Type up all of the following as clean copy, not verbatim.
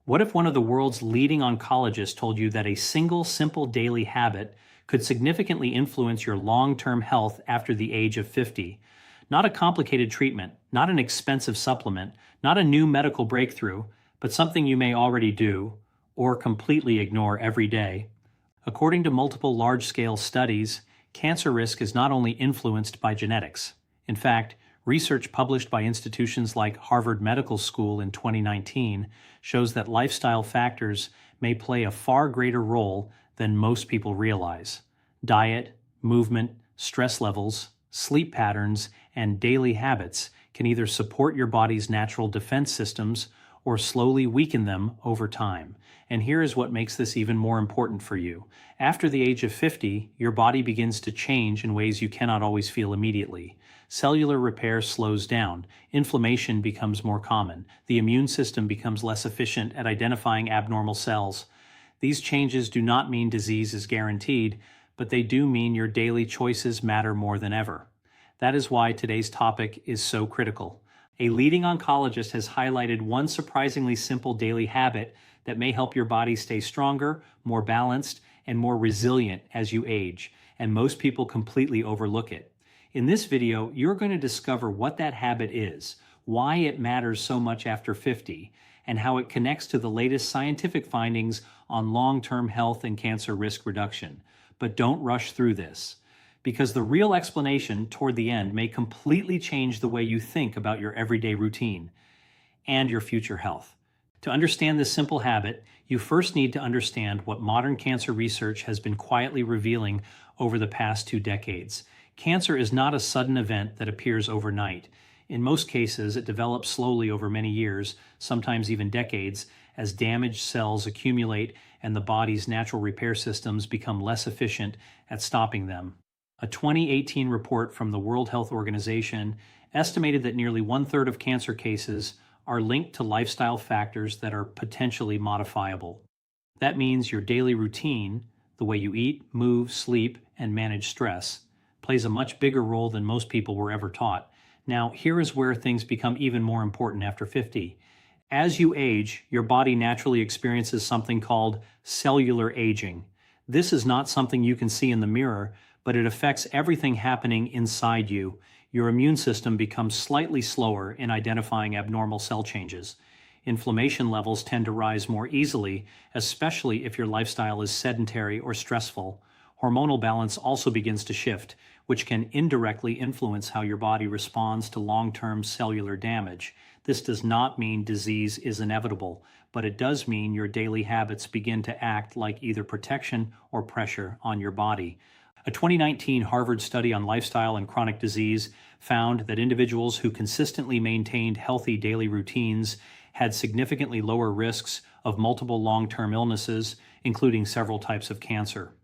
What if one of the world's leading oncologists told you that a single simple daily habit could significantly influence your long-term health after the age of 50? Not a complicated treatment, not an expensive supplement, not a new medical breakthrough, but something you may already do or completely ignore every day. According to multiple large-scale studies, cancer risk is not only influenced by genetics. In fact, research published by institutions like Harvard Medical School in 2019 shows that lifestyle factors may play a far greater role than most people realize. Diet, movement, stress levels, sleep patterns, and daily habits can either support your body's natural defense systems or slowly weaken them over time. And here is what makes this even more important for you. After the age of 50, your body begins to change in ways you cannot always feel immediately. Cellular repair slows down, inflammation becomes more common, the immune system becomes less efficient at identifying abnormal cells. These changes do not mean disease is guaranteed, but they do mean your daily choices matter more than ever. That is why today's topic is so critical. A leading oncologist has highlighted one surprisingly simple daily habit that may help your body stay stronger, more balanced, and more resilient as you age, and most people completely overlook it. In this video, you're going to discover what that habit is, why it matters so much after 50, and how it connects to the latest scientific findings on long-term health and cancer risk reduction. But don't rush through this, because the real explanation toward the end may completely change the way you think about your everyday routine and your future health. To understand this simple habit, you first need to understand what modern cancer research has been quietly revealing over the past 2 decades. Cancer is not a sudden event that appears overnight. In most cases, it develops slowly over many years, sometimes even decades, as damaged cells accumulate and the body's natural repair systems become less efficient at stopping them. A 2018 report from the World Health Organization estimated that nearly 1/3 of cancer cases are linked to lifestyle factors that are potentially modifiable. That means your daily routine, the way you eat, move, sleep, and manage stress, plays a much bigger role than most people were ever taught. Now, here is where things become even more important after 50. As you age, your body naturally experiences something called cellular aging. This is not something you can see in the mirror, but it affects everything happening inside you. Your immune system becomes slightly slower in identifying abnormal cell changes. Inflammation levels tend to rise more easily, especially if your lifestyle is sedentary or stressful. Hormonal balance also begins to shift, which can indirectly influence how your body responds to long-term cellular damage. This does not mean disease is inevitable, but it does mean your daily habits begin to act like either protection or pressure on your body. A 2019 Harvard study on lifestyle and chronic disease found that individuals who consistently maintained healthy daily routines had significantly lower risks of multiple long-term illnesses, including several types of cancer.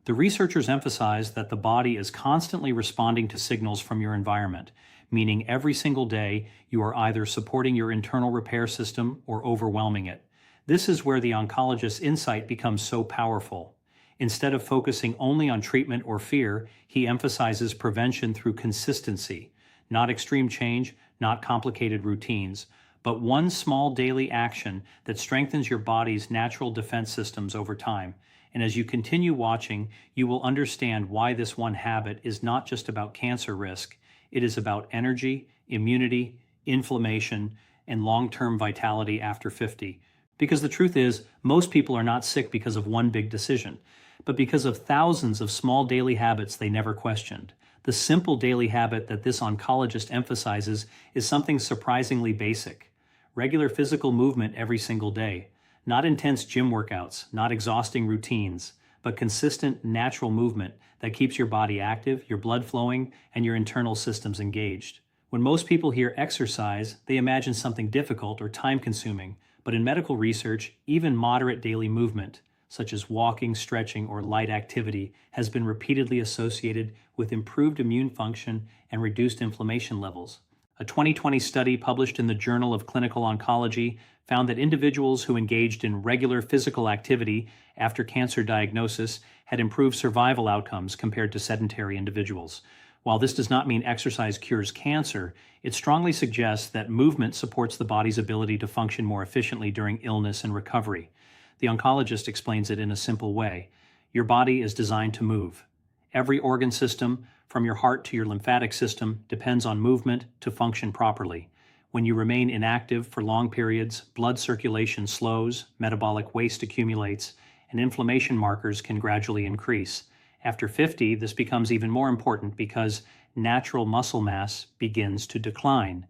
The researchers emphasized that the body is constantly responding to signals from your environment, meaning every single day you are either supporting your internal repair system or overwhelming it. This is where the oncologist's insight becomes so powerful. Instead of focusing only on treatment or fear, he emphasizes prevention through consistency, not extreme change, not complicated routines, but one small daily action that strengthens your body's natural defense systems over time. And as you continue watching, you will understand why this one habit is not just about cancer risk. It is about energy, immunity, inflammation, and long-term vitality after 50. Because the truth is, most people are not sick because of one big decision, but because of thousands of small daily habits they never questioned. The simple daily habit that this oncologist emphasizes is something surprisingly basic. Regular physical movement every single day. Not intense gym workouts, not exhausting routines, but consistent natural movement that keeps your body active, your blood flowing, and your internal systems engaged. When most people hear exercise, they imagine something difficult or time-consuming, but in medical research, even moderate daily movement, such as walking, stretching, or light activity, has been repeatedly associated with improved immune function and reduced inflammation levels. A 2020 study published in the Journal of Clinical Oncology found that individuals who engaged in regular physical activity after cancer diagnosis had improved survival outcomes compared to sedentary individuals. While this does not mean exercise cures cancer, it strongly suggests that movement supports the body's ability to function more efficiently during illness and recovery. The oncologist explains it in a simple way. Your body is designed to move. Every organ system, from your heart to your lymphatic system, depends on movement to function properly. When you remain inactive for long periods, blood circulation slows, metabolic waste accumulates, and inflammation markers can gradually increase. After 50, this becomes even more important because natural muscle mass begins to decline.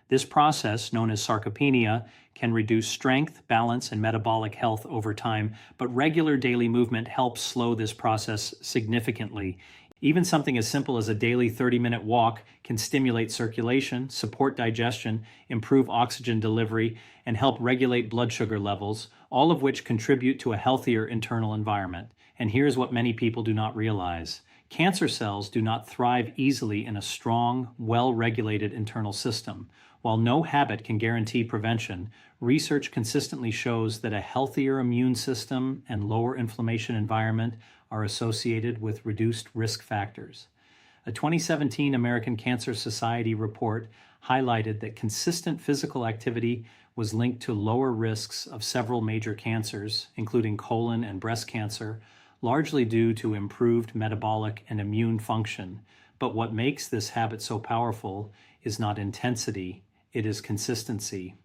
This process, known as sarcopenia, can reduce strength, balance, and metabolic health over time, but regular daily movement helps slow this process significantly. Even something as simple as a daily 30-minute walk can stimulate circulation, support digestion, improve oxygen delivery, and help regulate blood sugar levels, all of which contribute to a healthier internal environment. And here's what many people do not realize. Cancer cells do not thrive easily in a strong, well-regulated internal system. While no habit can guarantee prevention, research consistently shows that a healthier immune system and lower inflammation environment are associated with reduced risk factors. A 2017 American Cancer Society report highlighted that consistent physical activity was linked to lower risks of several major cancers, including colon and breast cancer, largely due to improved metabolic and immune function. But what makes this habit so powerful is not intensity, it is consistency.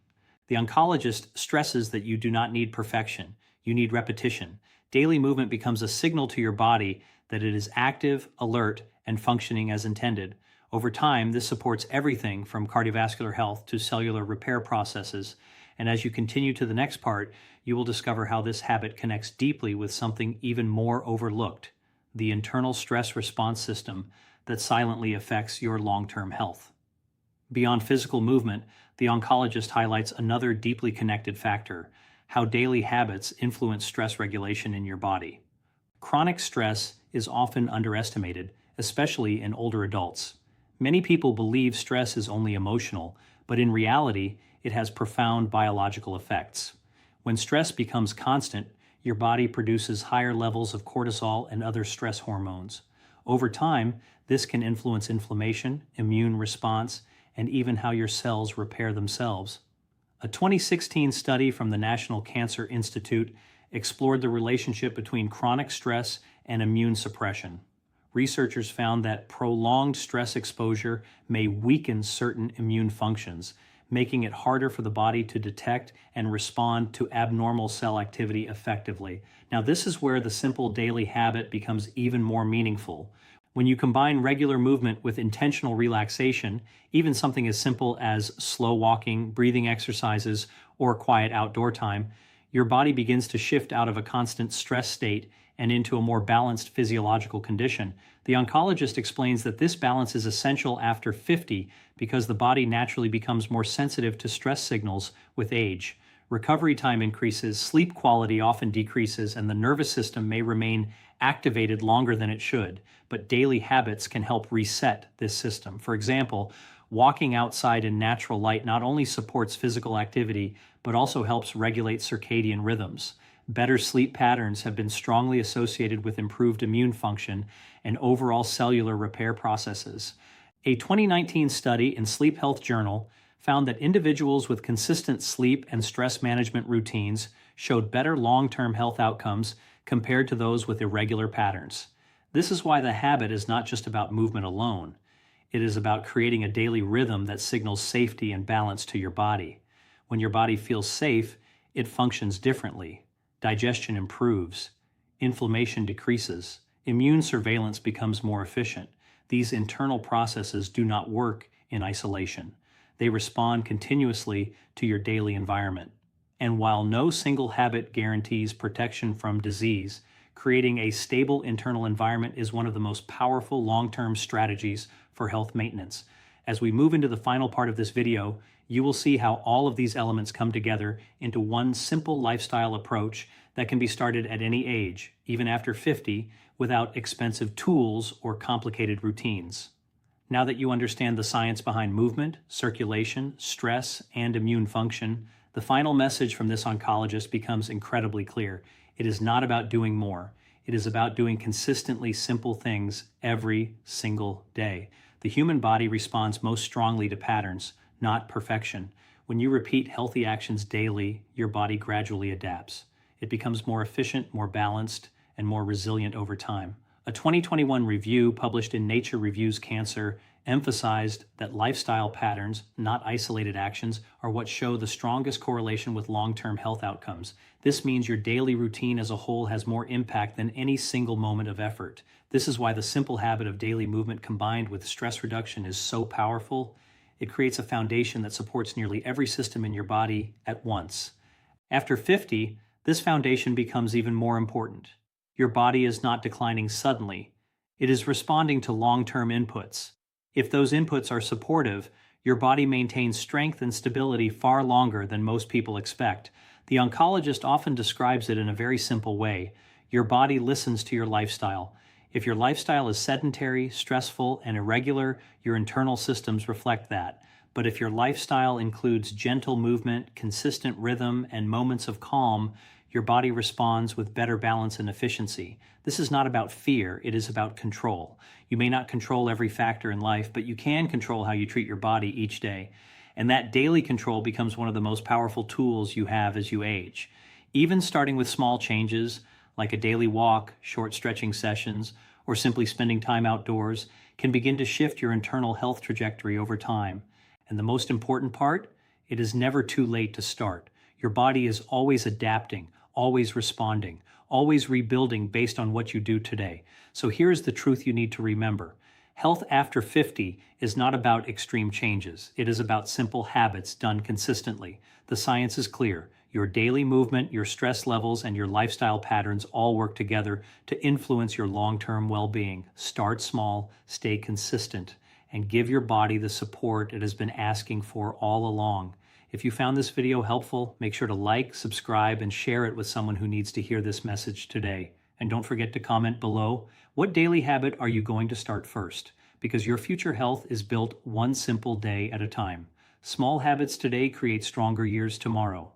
The oncologist stresses that you do not need perfection, you need repetition. Daily movement becomes a signal to your body that it is active, alert, and functioning as intended. Over time, this supports everything from cardiovascular health to cellular repair processes. And as you continue to the next part, you will discover how this habit connects deeply with something even more overlooked, the internal stress response system that silently affects your long-term health. Beyond physical movement, the oncologist highlights another deeply connected factor, how daily habits influence stress regulation in your body. Chronic stress is often underestimated, especially in older adults. Many people believe stress is only emotional, but in reality, it has profound biological effects. When stress becomes constant, your body produces higher levels of cortisol and other stress hormones. Over time, this can influence inflammation, immune response, and even how your cells repair themselves. A 2016 study from the National Cancer Institute explored the relationship between chronic stress and immune suppression. Researchers found that prolonged stress exposure may weaken certain immune functions, making it harder for the body to detect and respond to abnormal cell activity effectively. Now, this is where the simple daily habit becomes even more meaningful. When you combine regular movement with intentional relaxation, even something as simple as slow walking, breathing exercises, or quiet outdoor time, your body begins to shift out of a constant stress state and into a more balanced physiological condition. The oncologist explains that this balance is essential after 50 because the body naturally becomes more sensitive to stress signals with age. Recovery time increases, sleep quality often decreases, and the nervous system may remain activated longer than it should, but daily habits can help reset this system. For example, walking outside in natural light not only supports physical activity, but also helps regulate circadian rhythms. Better sleep patterns have been strongly associated with improved immune function and overall cellular repair processes. A 2019 study in Sleep Health Journal found that individuals with consistent sleep and stress management routines showed better long-term health outcomes compared to those with irregular patterns. This is why the habit is not just about movement alone. It is about creating a daily rhythm that signals safety and balance to your body. When your body feels safe, it functions differently. Digestion improves. Inflammation decreases. Immune surveillance becomes more efficient. These internal processes do not work in isolation. They respond continuously to your daily environment. And while no single habit guarantees protection from disease, creating a stable internal environment is one of the most powerful long-term strategies for health maintenance. As we move into the final part of this video, you will see how all of these elements come together into one simple lifestyle approach that can be started at any age, even after 50, without expensive tools or complicated routines. Now that you understand the science behind movement, circulation, stress, and immune function, the final message from this oncologist becomes incredibly clear. It is not about doing more. It is about doing consistently simple things every single day. The human body responds most strongly to patterns, not perfection. When you repeat healthy actions daily, your body gradually adapts. It becomes more efficient, more balanced, and more resilient over time. A 2021 review published in Nature Reviews Cancer emphasized that lifestyle patterns, not isolated actions, are what show the strongest correlation with long-term health outcomes. This means your daily routine as a whole has more impact than any single moment of effort. This is why the simple habit of daily movement combined with stress reduction is so powerful. It creates a foundation that supports nearly every system in your body at once. After 50, this foundation becomes even more important. Your body is not declining suddenly. It is responding to long-term inputs. If those inputs are supportive, your body maintains strength and stability far longer than most people expect. The oncologist often describes it in a very simple way. Your body listens to your lifestyle. If your lifestyle is sedentary, stressful, and irregular, your internal systems reflect that. But if your lifestyle includes gentle movement, consistent rhythm, and moments of calm, your body responds with better balance and efficiency. This is not about fear, it is about control. You may not control every factor in life, but you can control how you treat your body each day. And that daily control becomes one of the most powerful tools you have as you age. Even starting with small changes, like a daily walk, short stretching sessions, or simply spending time outdoors, can begin to shift your internal health trajectory over time. And the most important part, it is never too late to start. Your body is always adapting, always responding, always rebuilding based on what you do today. So here's the truth you need to remember. Health after 50 is not about extreme changes. It is about simple habits done consistently. The science is clear. Your daily movement, your stress levels, and your lifestyle patterns all work together to influence your long-term well-being. Start small, stay consistent, and give your body the support it has been asking for all along. If you found this video helpful, make sure to like, subscribe, and share it with someone who needs to hear this message today. And don't forget to comment below, what daily habit are you going to start first? Because your future health is built one simple day at a time. Small habits today create stronger years tomorrow.